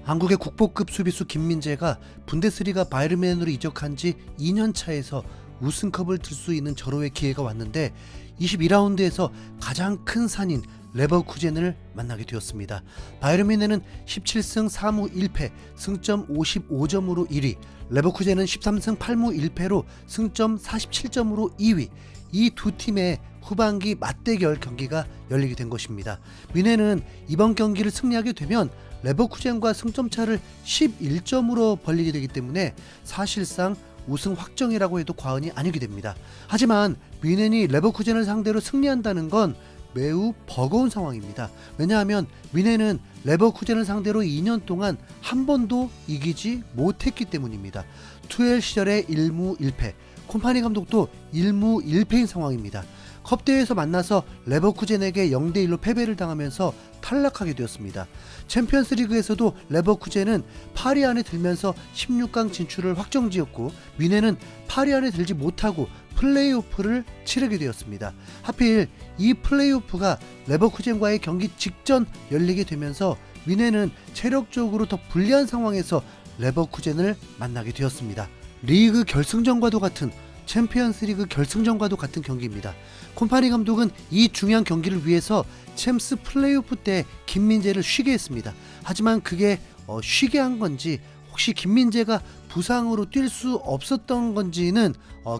한국의 국보급 수비수 김민재가 분데스리가 바이에른으로 이적한 지 2년 차에서 우승컵을 들 수 있는 절호의 기회가 왔는데 22라운드에서 가장 큰 산인 레버쿠젠을 만나게 되었습니다. 바이에른은 17승 4무 1패, 승점 55점으로 1위, 레버쿠젠은 13승 8무 1패로 승점 47점으로 2위. 이 두 팀의 후반기 맞대결 경기가 열리게 된 것입니다. 뮌헨은 이번 경기를 승리하게 되면 레버쿠젠과 승점차를 11점으로 벌리게 되기 때문에 사실상 우승 확정이라고 해도 과언이 아니게 됩니다. 하지만 뮌헨이 레버쿠젠을 상대로 승리한다는 건 매우 버거운 상황입니다. 왜냐하면 뮌헨은 레버쿠젠을 상대로 2년 동안 한 번도 이기지 못했기 때문입니다. 투엘 시절에 1무 1패, 콤파니 감독도 1무 1패인 상황입니다. 컵대회에서 만나서 레버쿠젠에게 0대1로 패배를 당하면서 탈락하게 되었습니다. 챔피언스리그에서도 레버쿠젠은 8위 안에 들면서 16강 진출을 확정지었고 뮌헨은 8위 안에 들지 못하고 플레이오프를 치르게 되었습니다. 하필 이 플레이오프가 레버쿠젠과의 경기 직전 열리게 되면서 뮌헨은 체력적으로 더 불리한 상황에서 레버쿠젠을 만나게 되었습니다. 리그 결승전과도 같은 챔피언스리그 결승전과도 같은 경기입니다. 콤파니 감독은 이 중요한 경기를 위해서 챔스 플레이오프 때 김민재를 쉬게 했습니다. 하지만 그게 쉬게 한 건지 혹시 김민재가 부상으로 뛸 수 없었던 건지는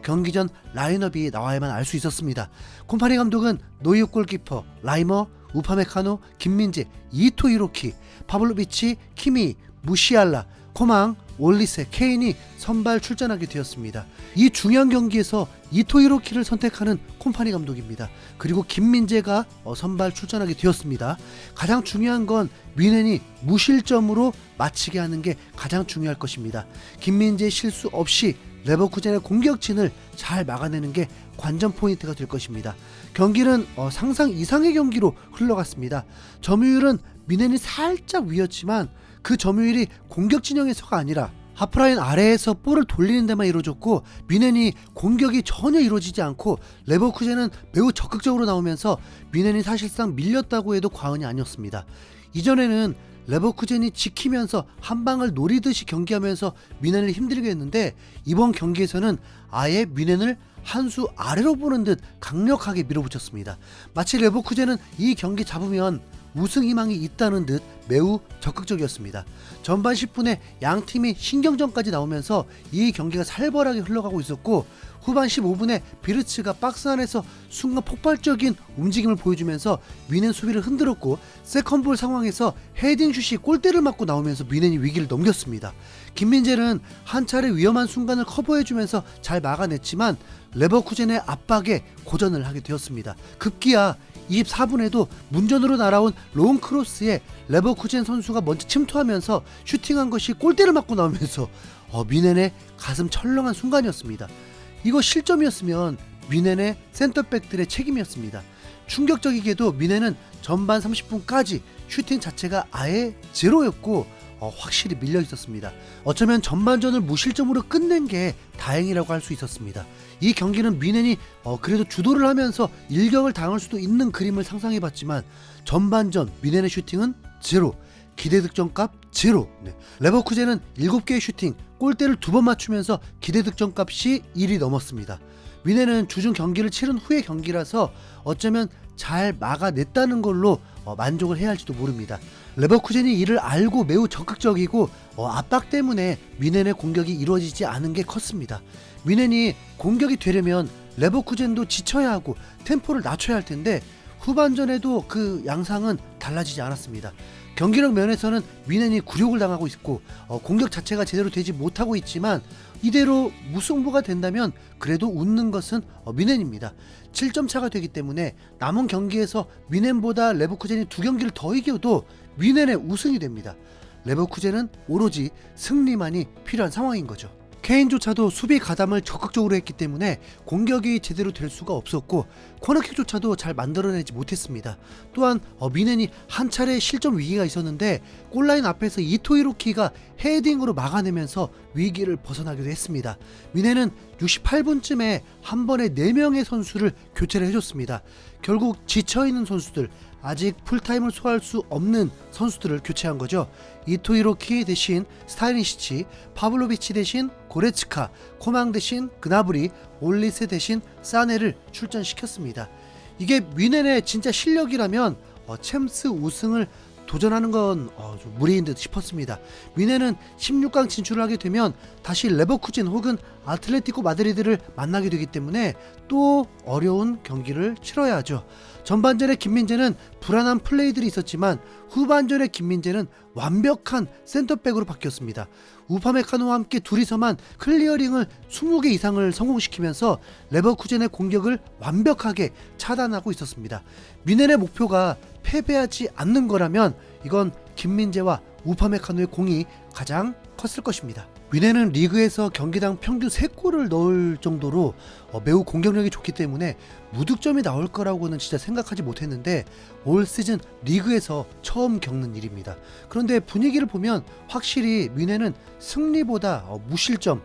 경기 전 라인업이 나와야만 알 수 있었습니다. 콤파니 감독은 노이어 골키퍼, 라이머, 우파메카노, 김민재, 이토 히로키, 파블로비치, 키미, 무시알라, 코망, 올리세, 케인이 선발 출전하게 되었습니다. 이 중요한 경기에서 이토 히로키를 선택하는 콤파니 감독입니다. 그리고 김민재가 선발 출전하게 되었습니다. 가장 중요한 건 뮌헨이 무실점으로 마치게 하는 게 가장 중요할 것입니다. 김민재의 실수 없이 레버쿠젠의 공격진을 잘 막아내는 게 관전 포인트가 될 것입니다. 경기는 상상 이상의 경기로 흘러갔습니다. 점유율은 뮌헨이 살짝 위였지만 그 점유율이 공격 진영에서가 아니라 하프라인 아래에서 볼을 돌리는 데만 이루어졌고 뮌헨이 공격이 전혀 이루어지지 않고 레버쿠젠은 매우 적극적으로 나오면서 뮌헨이 사실상 밀렸다고 해도 과언이 아니었습니다. 이전에는 레버쿠젠이 지키면서 한 방을 노리듯이 경기하면서 뮌헨을 힘들게 했는데 이번 경기에서는 아예 뮌헨을 한 수 아래로 보는 듯 강력하게 밀어붙였습니다. 마치 레버쿠젠은 이 경기 잡으면 우승 희망이 있다는 듯 매우 적극적이었습니다. 전반 10분에 양 팀이 신경전까지 나오면서 이 경기가 살벌하게 흘러가고 있었고 후반 15분에 비르츠가 박스 안에서 순간 폭발적인 움직임을 보여주면서 뮌헨 수비를 흔들었고 세컨볼 상황에서 헤딩슛이 골대를 맞고 나오면서 뮌헨이 위기를 넘겼습니다. 김민재는 한 차례 위험한 순간을 커버해주면서 잘 막아냈지만 레버쿠젠의 압박에 고전을 하게 되었습니다. 급기야 24분에도 문전으로 날아온 롱 크로스에 레버쿠젠 선수가 먼저 침투하면서 슈팅한 것이 골대를 맞고 나오면서 뮌헨의 가슴 철렁한 순간이었습니다. 이거 실점이었으면 뮌헨의 센터백들의 책임이었습니다. 충격적이게도 뮌헨은 전반 30분까지 슈팅 자체가 아예 제로였고 확실히 밀려 있었습니다. 어쩌면 전반전을 무실점으로 끝낸 게 다행이라고 할 수 있었습니다. 이 경기는 뮌헨이 그래도 주도를 하면서 일격을 당할 수도 있는 그림을 상상해봤지만 전반전 뮌헨의 슈팅은 제로, 기대 득점값 제로. 레버쿠젠은 7개의 슈팅, 골대를 2번 맞추면서 기대 득점값이 1이 넘었습니다. 뮌헨은 주중 경기를 치른 후의 경기라서 어쩌면 잘 막아냈다는 걸로 만족을 해야 할지도 모릅니다. 레버쿠젠이 이를 알고 매우 적극적이고 압박 때문에 뮌헨의 공격이 이루어지지 않은 게 컸습니다. 뮌헨이 공격이 되려면 레버쿠젠도 지쳐야 하고 템포를 낮춰야 할 텐데 후반전에도 그 양상은 달라지지 않았습니다. 경기력 면에서는 뮌헨이 굴욕을 당하고 있고 공격 자체가 제대로 되지 못하고 있지만 이대로 무승부가 된다면 그래도 웃는 것은 뮌헨입니다. 7점 차가 되기 때문에 남은 경기에서 뮌헨보다 레버쿠젠이 2경기를 더 이겨도 뮌헨의 우승이 됩니다. 레버쿠젠은 오로지 승리만이 필요한 상황인 거죠. 케인조차도 수비 가담을 적극적으로 했기 때문에 공격이 제대로 될 수가 없었고 코너킥조차도 잘 만들어내지 못했습니다. 또한 뮌헨이 한 차례 실점 위기가 있었는데 골라인 앞에서 이토 히로키가 헤딩으로 막아내면서 위기를 벗어나기도 했습니다. 뮌헨은 68분쯤에 한 번에 4명의 선수를 교체를 해줬습니다. 결국 지쳐있는 선수들, 아직 풀타임을 소화할 수 없는 선수들을 교체한 거죠. 이토 히로키 대신 스타이니시치, 파블로비치 대신 고레츠카, 코망 대신 그나브리, 올리세 대신 사네를 출전시켰습니다. 이게 뮌헨의 진짜 실력이라면 챔스 우승을 도전하는 건 좀 무리인 듯 싶었습니다. 뮌헨은 16강 진출을 하게 되면 다시 레버쿠젠 혹은 아틀레티코 마드리드를 만나게 되기 때문에 또 어려운 경기를 치러야 하죠. 전반전에 김민재는 불안한 플레이들이 있었지만 후반전에 김민재는 완벽한 센터백으로 바뀌었습니다. 우파메카노와 함께 둘이서만 클리어링을 20개 이상을 성공시키면서 레버쿠젠의 공격을 완벽하게 차단하고 있었습니다. 뮌헨의 목표가 패배하지 않는 거라면 이건 김민재와 우파메카노의 공이 가장 컸을 것입니다. 뮌헨은 리그에서 경기당 평균 3골을 넣을 정도로 매우 공격력이 좋기 때문에 무득점이 나올 거라고는 진짜 생각하지 못했는데 올 시즌 리그에서 처음 겪는 일입니다. 그런데 분위기를 보면 확실히 뮌헨은 승리보다 무실점,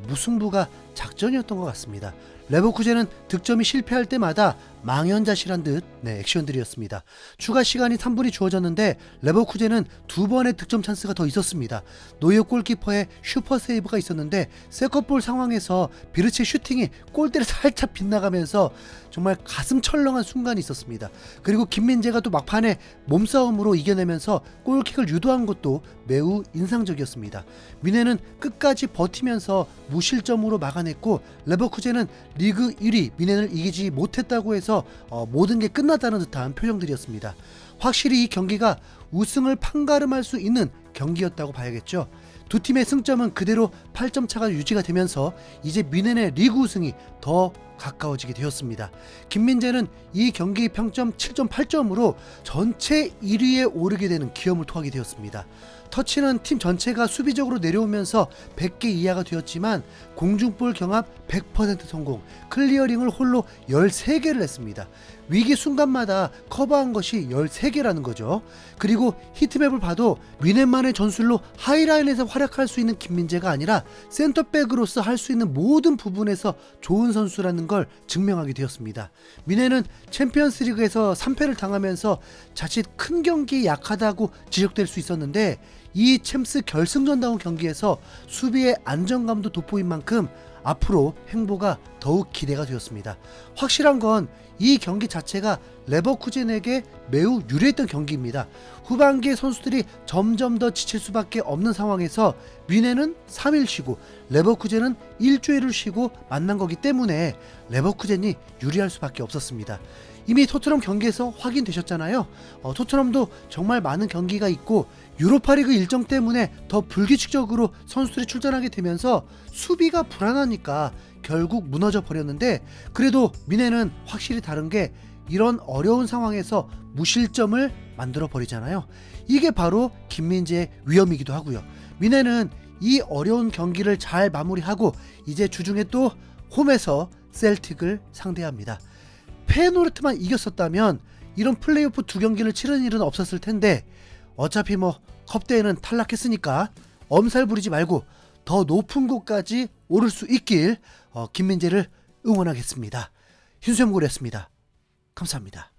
무승부가 작전이었던 것 같습니다. 레버쿠젠은 득점이 실패할 때마다 망연자실한 듯 액션들이었습니다. 추가 시간이 3분이 주어졌는데 레버쿠젠은 2번의 득점 찬스가 더 있었습니다. 노이어 골키퍼의 슈퍼 세이브가 있었는데 세컨볼 상황에서 비르치의 슈팅이 골대를 살짝 빗나가면서 정말 가슴 철렁한 순간이 있었습니다. 그리고 김민재가 또 막판에 몸싸움으로 이겨내면서 골킥을 유도한 것도 매우 인상적이었습니다. 뮌헨은 끝까지 버티면서 무실점으로 막아냈고 레버쿠젠은 리그 1위 뮌헨을 이기지 못했다고 해서 모든 게 끝났다는 듯한 표정들이었습니다. 확실히 이 경기가 우승을 판가름할 수 있는 경기였다고 봐야겠죠. 두 팀의 승점은 그대로 8점 차가 유지가 되면서 이제 뮌헨의 리그 우승이 더 가까워지게 되었습니다. 김민재는 이 경기 평점 7.8점으로 전체 1위에 오르게 되는 기염을 토하게 되었습니다. 터치는 팀 전체가 수비적으로 내려오면서 100개 이하가 되었지만 공중볼 경합 100% 성공, 클리어링을 홀로 13개를 했습니다. 위기 순간마다 커버한 것이 13개라는 거죠. 그리고 히트맵을 봐도 뮌헨만의 전술로 하이라인에서 활약할 수 있는 김민재가 아니라 센터백으로서 할 수 있는 모든 부분에서 좋은 선수라는 걸 증명하게 되었습니다. 뮌헨은 챔피언스리그에서 3패를 당하면서 자칫 큰 경기에 약하다고 지적될 수 있었는데 이 챔스 결승전다운 경기에서 수비의 안정감도 돋보인 만큼 앞으로 행보가 더욱 기대가 되었습니다. 확실한 건 이 경기 자체가 레버쿠젠에게 매우 유리했던 경기입니다. 후반기에 선수들이 점점 더 지칠 수밖에 없는 상황에서 뮌헨은 3일 쉬고 레버쿠젠은 일주일을 쉬고 만난 거기 때문에 레버쿠젠이 유리할 수밖에 없었습니다. 이미 토트넘 경기에서 확인되셨잖아요. 토트넘도 정말 많은 경기가 있고 유로파리그 일정 때문에 더 불규칙적으로 선수들이 출전하게 되면서 수비가 불안하니까 결국 무너져 버렸는데 그래도 뮌헨은 확실히 다른 게 이런 어려운 상황에서 무실점을 만들어 버리잖아요. 이게 바로 김민재의 위험이기도 하고요. 뮌헨은 이 어려운 경기를 잘 마무리하고 이제 주중에 또 홈에서 셀틱을 상대합니다. 페노르트만 이겼었다면 이런 플레이오프 2경기를 치르는 일은 없었을 텐데 어차피 컵대회는 탈락했으니까 엄살 부리지 말고 더 높은 곳까지 오를 수 있길 김민재를 응원하겠습니다. 흰수염고래였습니다. 감사합니다.